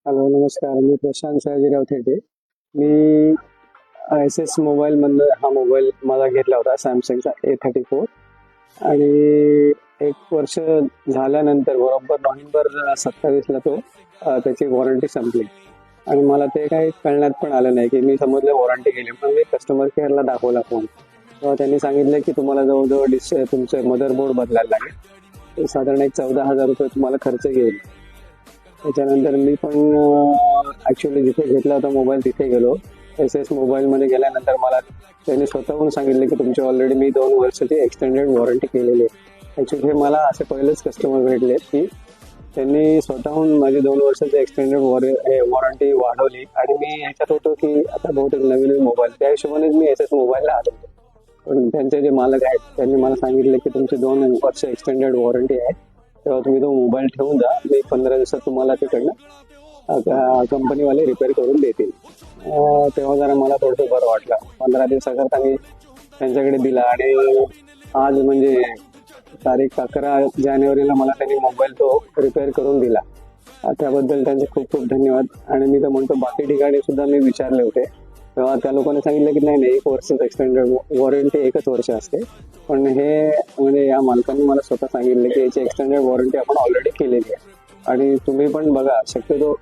Hello, नमस्कार. मी प्रशांत सयाजीराव थेटे. मी S S मोबाईलमधनं हा mobile माझा घेतला होता, सॅमसंगचा A34. आणि 1 वर्ष झाल्यानंतर बरोबर नोव्हेंबर 27ला त्याची वॉरंटी संपली. आणि मला ते काही कळण्यात पण आलं नाही की मी समजलं वॉरंटी गेली, पण मी कस्टमर केअरला दाखवला फोन. तेव्हा त्यांनी सांगितलं की तुम्हाला जवळजवळ तुमचं मदरबोर्ड बदलायला लागेल. ते साधारण एक 14,000 रुपये तुम्हाला खर्च येईल. त्याच्यानंतर मी पण ॲक्च्युअली जिथे घेतला होता मोबाईल तिथे गेलो. एस एस मोबाईलमध्ये गेल्यानंतर मला त्यांनी स्वतःहून सांगितलं की तुमची ऑलरेडी मी 2 वर्षाची एक्सटेंडेड वॉरंटी केलेली आहे. ॲक्च्युली हे मला असे पहिलेच कस्टमर भेटले की त्यांनी स्वतःहून माझी 2 वर्षाची एक्सटेंडेड वॉरंटी वाढवली. आणि मी ह्याच्यात होतो की आता बहुतेक नवीन मोबाईल, त्या हिशोबानेच मी एस एस मोबाईलला आलो. पण त्यांचे जे मालक आहेत त्यांनी मला सांगितलं की तुमची 2 वर्ष एक्सटेंडेड वॉरंटी आहे, तेव्हा तुम्ही तो मोबाईल ठेवून जा, मी 15 दिवसात तुम्हाला तिकडनं कंपनीवाले रिपेअर करून देतील. तेव्हा जरा मला थोडंसं बरं वाटलं. 15 दिवसाकरता मी त्यांच्याकडे दिला. आणि आज म्हणजे तारीख 11 जानेवारीला मला त्यांनी मोबाईल तो रिपेअर करून दिला. त्याबद्दल त्यांचे खूप खूप धन्यवाद. आणि मी तर म्हणतो बाकी ठिकाणी सुद्धा मी विचारले होते, तेव्हा त्या लोकांनी सांगितलं की नाही 1 वर्ष एक्सटेंडेड वॉरंटी 1च वर्ष असते. पण हे म्हणजे या मालकांनी मला स्वतः सांगितलं की याची एक्सटेंडेड वॉरंटी आपण ऑलरेडी केलेली आहे. आणि तुम्ही पण बघा, शक्यतो